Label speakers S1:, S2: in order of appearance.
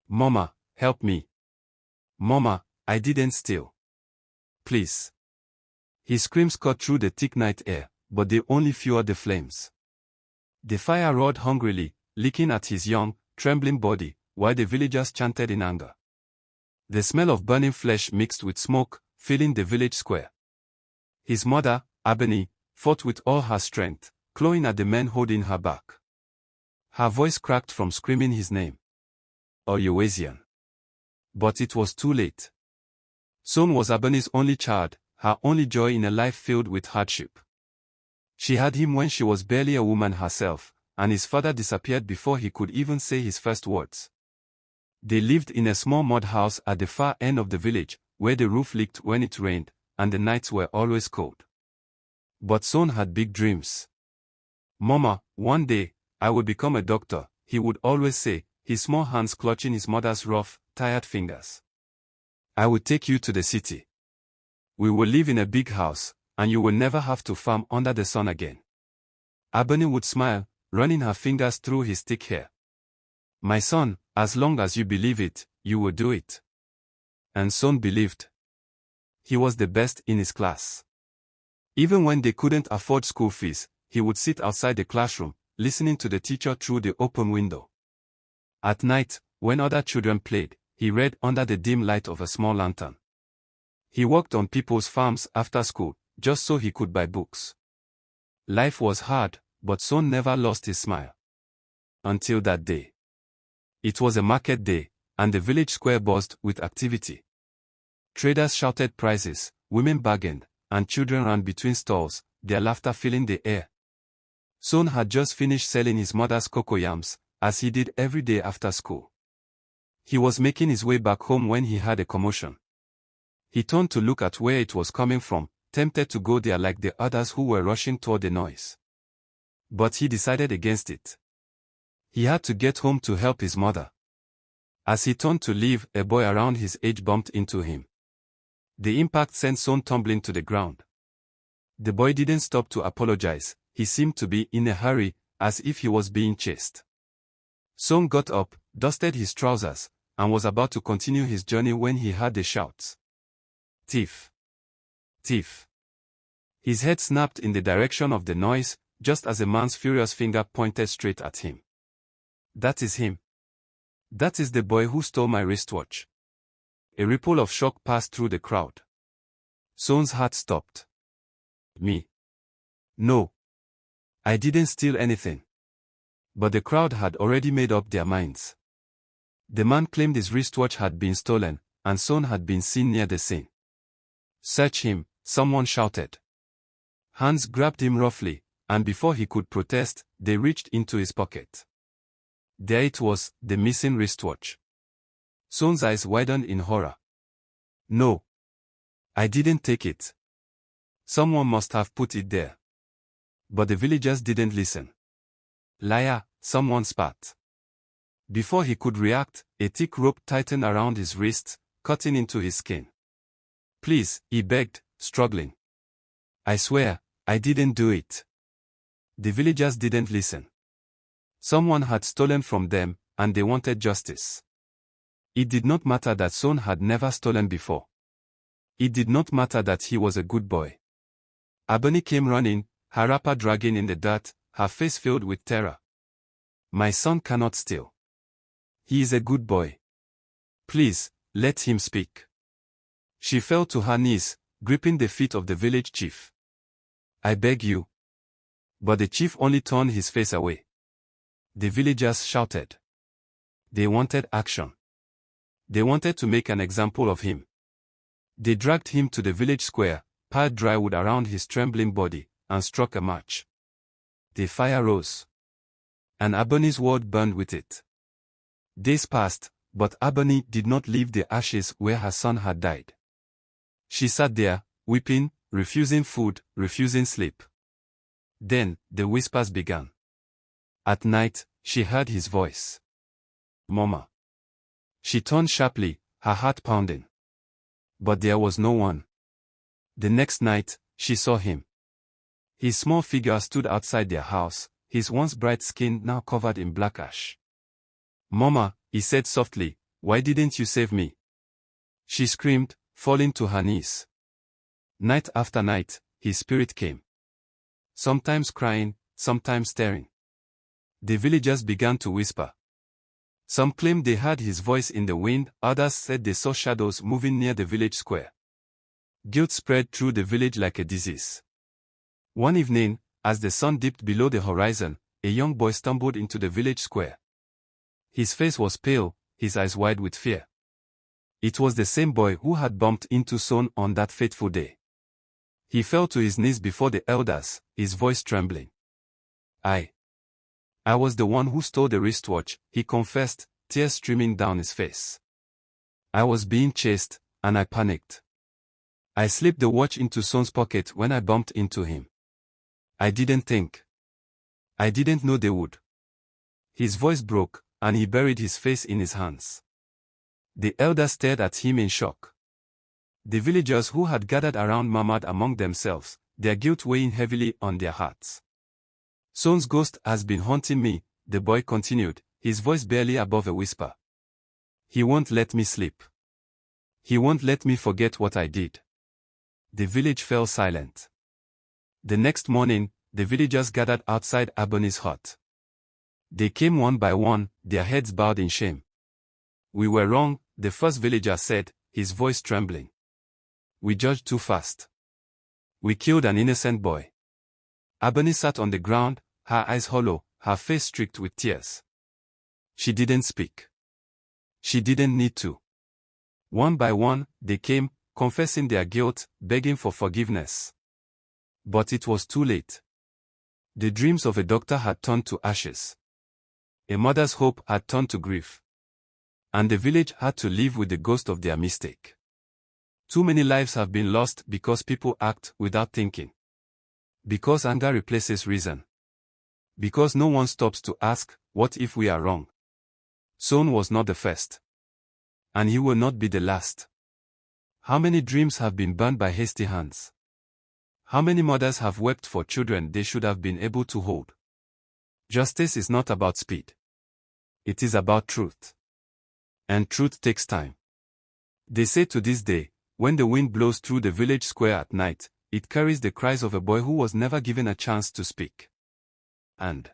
S1: Mama, help me. Mama, I didn't steal. Please. His screams cut through the thick night air, but they only fueled the flames. The fire roared hungrily, licking at his young, trembling body, while the villagers chanted in anger. The smell of burning flesh mixed with smoke, filling the village square. His mother, Ebony, fought with all her strength, clawing at the men holding her back. Her voice cracked from screaming his name. Oluwaseun. But it was too late. Seun was Ebony's only child, her only joy in a life filled with hardship. She had him when she was barely a woman herself, and his father disappeared before he could even say his first words. They lived in a small mud house at the far end of the village, where the roof leaked when it rained, and the nights were always cold. But Seun had big dreams. Mama, one day, I will become a doctor, he would always say, his small hands clutching his mother's rough, tired fingers. I will take you to the city. We will live in a big house, and you will never have to farm under the sun again. Ebony would smile, running her fingers through his thick hair. My son, as long as you believe it, you will do it. And Seun believed. He was the best in his class. Even when they couldn't afford school fees, he would sit outside the classroom, listening to the teacher through the open window. At night, when other children played, he read under the dim light of a small lantern. He worked on people's farms after school, just so he could buy books. Life was hard, but Seun never lost his smile. Until that day. It was a market day, and the village square buzzed with activity. Traders shouted prices, women bargained, and children ran between stalls, their laughter filling the air. Seun had just finished selling his mother's cocoyams, as he did every day after school. He was making his way back home when he heard a commotion. He turned to look at where it was coming from, tempted to go there like the others who were rushing toward the noise. But he decided against it. He had to get home to help his mother. As he turned to leave, a boy around his age bumped into him. The impact sent Seun tumbling to the ground. The boy didn't stop to apologize, he seemed to be in a hurry, as if he was being chased. Seun got up, dusted his trousers, and was about to continue his journey when he heard the shouts. Thief! Thief! His head snapped in the direction of the noise, just as a man's furious finger pointed straight at him. That is him. That is the boy who stole my wristwatch. A ripple of shock passed through the crowd. Seun's heart stopped. Me? No. I didn't steal anything. But the crowd had already made up their minds. The man claimed his wristwatch had been stolen, and Seun had been seen near the scene. Search him, someone shouted. Hands grabbed him roughly, and before he could protest, they reached into his pocket. There it was, the missing wristwatch. Seun's eyes widened in horror. No. I didn't take it. Someone must have put it there. But the villagers didn't listen. Liar, someone spat. Before he could react, a thick rope tightened around his wrists, cutting into his skin. Please, he begged, struggling. I swear, I didn't do it. The villagers didn't listen. Someone had stolen from them, and they wanted justice. It did not matter that Seun had never stolen before. It did not matter that he was a good boy. Ebony came running, her wrapper dragging in the dirt, her face filled with terror. My son cannot steal. He is a good boy. Please, let him speak. She fell to her knees, gripping the feet of the village chief. I beg you. But the chief only turned his face away. The villagers shouted. They wanted action. They wanted to make an example of him. They dragged him to the village square, piled dry wood around his trembling body, and struck a match. The fire rose. And Ebony's world burned with it. Days passed, but Ebony did not leave the ashes where her son had died. She sat there, weeping, refusing food, refusing sleep. Then, the whispers began. At night, she heard his voice. Mama. She turned sharply, her heart pounding. But there was no one. The next night, she saw him. His small figure stood outside their house, his once bright skin now covered in black ash. Mama, he said softly, Why didn't you save me? She screamed, falling to her knees. Night after night, his spirit came. Sometimes crying, sometimes staring. The villagers began to whisper. Some claimed they heard his voice in the wind, others said they saw shadows moving near the village square. Guilt spread through the village like a disease. One evening, as the sun dipped below the horizon, a young boy stumbled into the village square. His face was pale, his eyes wide with fear. It was the same boy who had bumped into Seun on that fateful day. He fell to his knees before the elders, his voice trembling. I was the one who stole the wristwatch, he confessed, tears streaming down his face. I was being chased, and I panicked. I slipped the watch into Seun's pocket when I bumped into him. I didn't think. I didn't know they would. His voice broke, and he buried his face in his hands. The elders stared at him in shock. The villagers who had gathered around murmured among themselves, their guilt weighing heavily on their hearts. Seun's ghost has been haunting me, the boy continued, his voice barely above a whisper. He won't let me sleep. He won't let me forget what I did. The village fell silent. The next morning, the villagers gathered outside Ebony's hut. They came one by one, their heads bowed in shame. We were wrong, the first villager said, his voice trembling. We judged too fast. We killed an innocent boy. Ebony sat on the ground, her eyes hollow, her face streaked with tears. She didn't speak. She didn't need to. One by one, they came, confessing their guilt, begging for forgiveness. But it was too late. The dreams of a doctor had turned to ashes. A mother's hope had turned to grief. And the village had to live with the ghost of their mistake. Too many lives have been lost because people act without thinking. Because anger replaces reason. Because no one stops to ask, what if we are wrong? Seun was not the first. And he will not be the last. How many dreams have been burned by hasty hands? How many mothers have wept for children they should have been able to hold? Justice is not about speed. It is about truth. And truth takes time. They say to this day, when the wind blows through the village square at night, it carries the cries of a boy who was never given a chance to speak. And